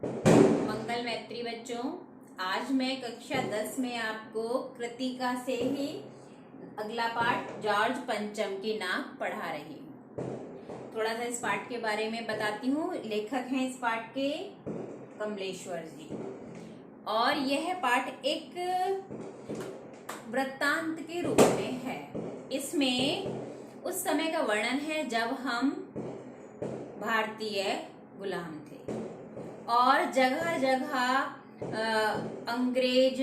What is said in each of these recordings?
मंगल मैत्री बच्चों, आज मैं कक्षा 10 में आपको कृतिका से ही अगला पाठ जॉर्ज पंचम की नाक पढ़ा रही हूँ। थोड़ा सा इस पाठ के बारे में बताती हूँ। लेखक हैं इस पाठ के कमलेश्वर जी, और यह पाठ एक वृत्तांत के रूप में है। इसमें उस समय का वर्णन है जब हम भारतीय गुलाम थे और जगह जगह अंग्रेज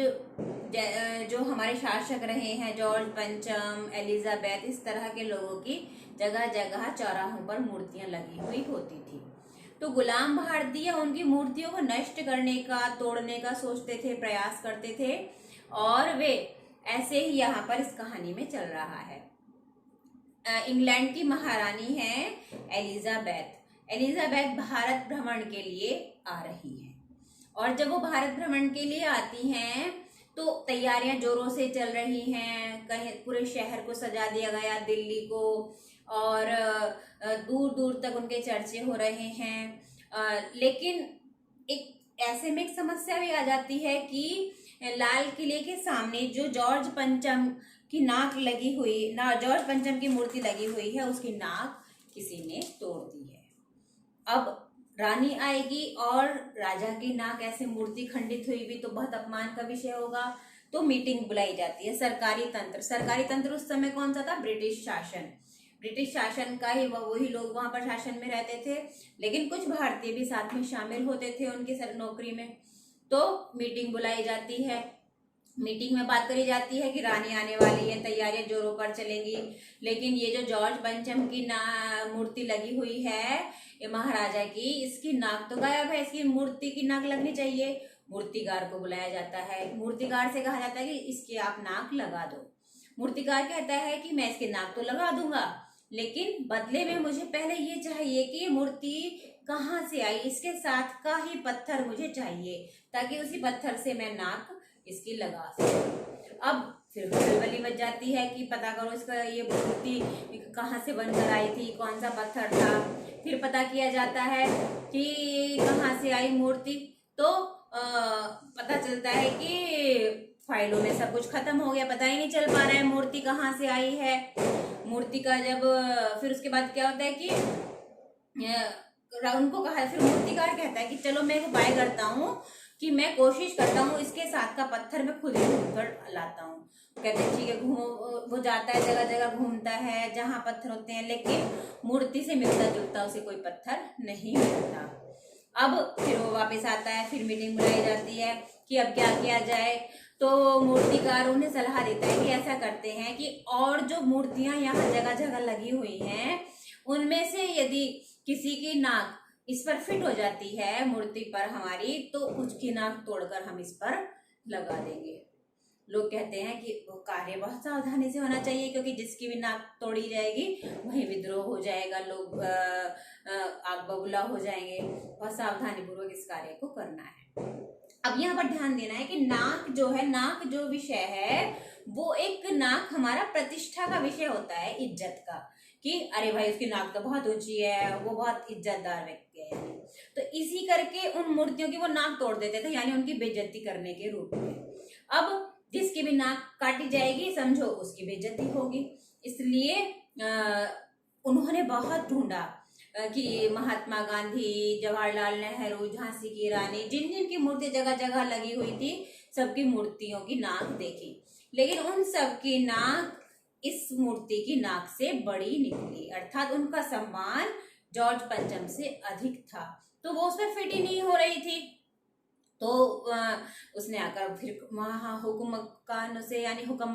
जो हमारे शासक रहे हैं, जॉर्ज पंचम, एलिजाबेथ, इस तरह के लोगों की जगह जगह चौराहों पर मूर्तियां लगी हुई होती थी। तो गुलाम भारतीय उनकी मूर्तियों को नष्ट करने का, तोड़ने का सोचते थे, प्रयास करते थे, और वे ऐसे ही यहाँ पर इस कहानी में चल रहा है। इंग्लैंड की महारानी है एलिजाबेथ। एलिजाबेथ भारत भ्रमण के लिए आ रही है, और जब वो भारत भ्रमण के लिए आती हैं तो तैयारियां जोरों से चल रही हैं। कहीं पूरे शहर को सजा दिया गया, दिल्ली को, और दूर दूर तक उनके चर्चे हो रहे हैं। लेकिन एक ऐसे में एक समस्या भी आ जाती है कि लाल किले के सामने जो जॉर्ज पंचम की नाक लगी हुई जॉर्ज पंचम की मूर्ति लगी हुई है, उसकी नाक किसी ने तोड़ दी है। अब रानी आएगी और राजा की नाक ऐसे मूर्ति खंडित हुई भी तो बहुत अपमान का विषय होगा। तो मीटिंग बुलाई जाती है। सरकारी तंत्र उस समय कौन सा था? ब्रिटिश शासन का ही वही लोग वहां पर शासन में रहते थे, लेकिन कुछ भारतीय भी साथ में शामिल होते थे उनकी नौकरी में। तो मीटिंग बुलाई जाती है। मीटिंग में बात करी जाती है कि रानी आने वाली है, तैयारियां जोरों पर चलेंगी, लेकिन ये जो जॉर्ज पंचम की मूर्ति लगी हुई है, ये महाराजा की, इसकी नाक तो गायब है, इसकी मूर्ति की नाक लगनी चाहिए। मूर्तिकार को बुलाया जाता है। मूर्तिकार से कहा जाता है कि इसकी आप नाक लगा दो। मूर्तिकार कहता है कि मैं इसकी नाक तो लगा दूंगा, लेकिन बदले में मुझे पहले ये चाहिए कि ये मूर्ति कहाँ से आई, इसके साथ का ही पत्थर मुझे चाहिए, ताकि उसी पत्थर से मैं नाक इसकी लगा सकूं। अब फिर खलबली मच जाती है कि पता करो इसका ये मूर्ति कहाँ से बनकर आई थी, कौन सा पत्थर था। फिर पता किया जाता है कि कहाँ से आई मूर्ति। तो पता चलता है कि फाइलों में सब कुछ खत्म हो गया, पता ही नहीं चल पा रहा है मूर्ति कहाँ से आई है। मूर्ति का जब फिर उसके बाद क्या होता है कि उनको कहा, फिर मूर्तिकार कहता है कि चलो मैं एक उपाय करता हूँ कि मैं कोशिश करता हूँ इसके साथ का पत्थर मैं खुद ही ढूंढ कर लाता हूँ। कहते हैं ठीक है, वो जाता है, जगह जगह घूमता है जहाँ पत्थर होते हैं, लेकिन मूर्ति से मिलता जुलता उसे कोई पत्थर नहीं मिलता। अब फिर वो वापस आता है। फिर मीटिंग बुलाई जाती है कि अब क्या किया जाए। तो मूर्तिकार उन्हें सलाह देता है कि ऐसा करते हैं कि और जो मूर्तियां यहाँ जगह जगह लगी हुई हैं, उनमें से यदि किसी की नाक इस पर फिट हो जाती है मूर्ति पर हमारी, तो उसकी नाक तोड़कर हम इस पर लगा देंगे। लोग कहते हैं कि वो कार्य बहुत सावधानी से होना चाहिए, क्योंकि जिसकी भी नाक तोड़ी जाएगी वहीं विद्रोह हो जाएगा, लोग आग बबूला हो जाएंगे। बहुत सावधानी पूर्वक इस कार्य को करना है। अब यहाँ पर ध्यान देना है कि नाक जो विषय है, वो एक नाक हमारा प्रतिष्ठा का विषय होता है, इज्जत का, कि अरे भाई उसकी नाक तो बहुत ऊंची है, वो बहुत इज्जतदार व्यक्ति है। तो इसी करके उन मूर्तियों की वो नाक तोड़ देते थे, यानी उनकी बेइज्जती करने के रूप में। अब जिसकी भी नाक काटी जाएगी, समझो उसकी बेइज्जती होगी। इसलिए उन्होंने बहुत ढूंढा कि महात्मा गांधी, जवाहरलाल नेहरू, झांसी की रानी, जिन जिन की मूर्ति जगह जगह लगी हुई थी, सबकी मूर्तियों की नाक देखी, लेकिन उन सब की नाक इस मूर्ति की नाक से बड़ी निकली, अर्थात उनका सम्मान जॉर्ज पंचम से अधिक था। तो वो उस पर फिट ही नहीं हो रही थी। तो उसने आकर फिर वहाँ हुकुम मक्कान से, यानी हुकुम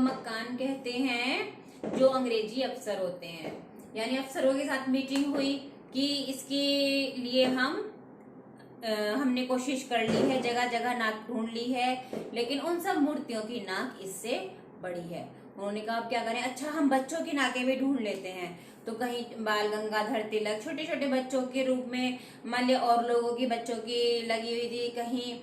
मक्कान कहते हैं जो अंग्रेजी अफसर होते हैं, यानी अफसरों के साथ मीटिंग हुई कि इसके लिए हमने कोशिश कर ली है, जगह जगह नाक ढूंढ ली है, लेकिन उन सब मूर्तियों की नाक इससे बड़ी है। उन्होंने कहा अब क्या करें? अच्छा, हम बच्चों की नाकें भी ढूंढ लेते हैं। तो कहीं बाल गंगाधर तिलक, छोटे छोटे बच्चों के रूप में, मान लिया और लोगों की बच्चों की लगी हुई थी, कहीं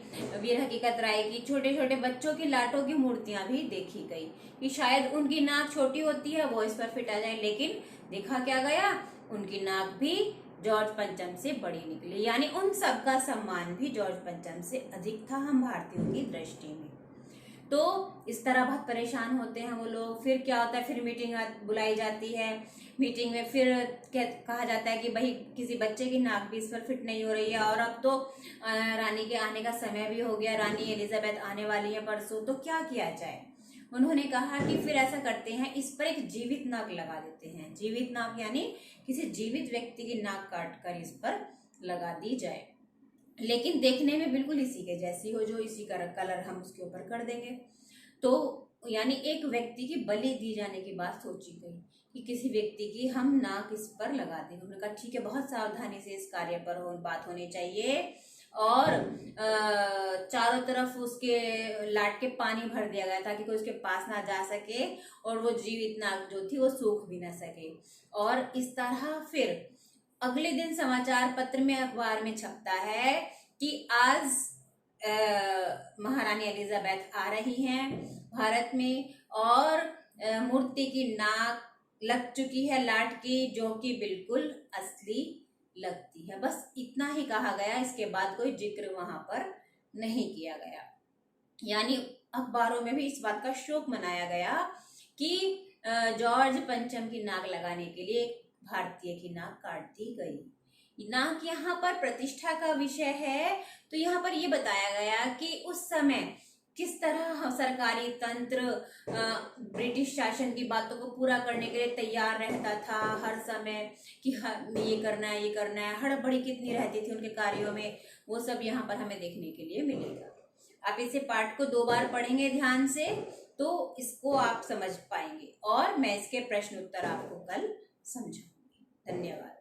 वीर हकीकत राय की छोटे छोटे बच्चों की लाटों की मूर्तियां भी देखी गई कि शायद उनकी नाक छोटी होती है, वो इस पर फिट आ जाए। लेकिन देखा क्या गया, उनकी नाक भी जॉर्ज पंचम से बड़ी निकली, यानी उन सबका सम्मान भी जॉर्ज पंचम से अधिक था हम भारतीयों की दृष्टि में। तो इस तरह बहुत परेशान होते हैं वो लोग। फिर क्या होता है, फिर मीटिंग बुलाई जाती है। मीटिंग में फिर कहा जाता है कि भाई किसी बच्चे की नाक भी इस पर फिट नहीं हो रही है, और अब तो रानी के आने का समय भी हो गया, रानी एलिजाबेथ आने वाली है परसों, तो क्या किया जाए। उन्होंने कहा कि फिर ऐसा करते हैं, इस पर एक जीवित नाक लगा देते हैं। जीवित नाक यानी किसी जीवित व्यक्ति की नाक काट कर इस पर लगा दी जाए, लेकिन देखने में बिल्कुल इसी के जैसी हो, जो इसी का कलर हम उसके ऊपर कर देंगे। तो यानी एक व्यक्ति की बलि दी जाने की बात सोची गई कि किसी व्यक्ति की हम नाक इस पर लगा देंगे। उन्होंने कहा ठीक है, बहुत सावधानी से इस कार्य पर बात होनी चाहिए, और चारों तरफ उसके लाट के पानी भर दिया गया ताकि कोई उसके पास ना जा सके, और वो जीवित नाक जो थी वो सूख भी ना सके। और इस तरह फिर अगले दिन समाचार पत्र में, अखबार में छपता है कि आज महारानी एलिजाबेथ आ रही हैं भारत में, और मूर्ति की नाक लग चुकी है लाट की, जो कि बिल्कुल असली लगती है। बस इतना ही कहा गया, इसके बाद कोई जिक्र वहां पर नहीं किया गया। यानी अखबारों में भी इस बात का शोक मनाया गया कि जॉर्ज पंचम की नाक लगाने के लिए भारतीय की नाक काट दी गई। नाक यहाँ पर प्रतिष्ठा का विषय है, तो यहाँ पर ये बताया गया कि उस समय किस तरह सरकारी तंत्र ब्रिटिश शासन की बातों को पूरा करने के लिए तैयार रहता था हर समय, कि ये करना है, ये करना है, हड़बड़ी कितनी रहती थी उनके कार्यों में, वो सब यहाँ पर हमें देखने के लिए मिलेगा। आप इसे पाठ को 2 बार पढ़ेंगे ध्यान से, तो इसको आप समझ पाएंगे, और मैं इसके प्रश्न उत्तर आपको कल समझाऊंगी। धन्यवाद।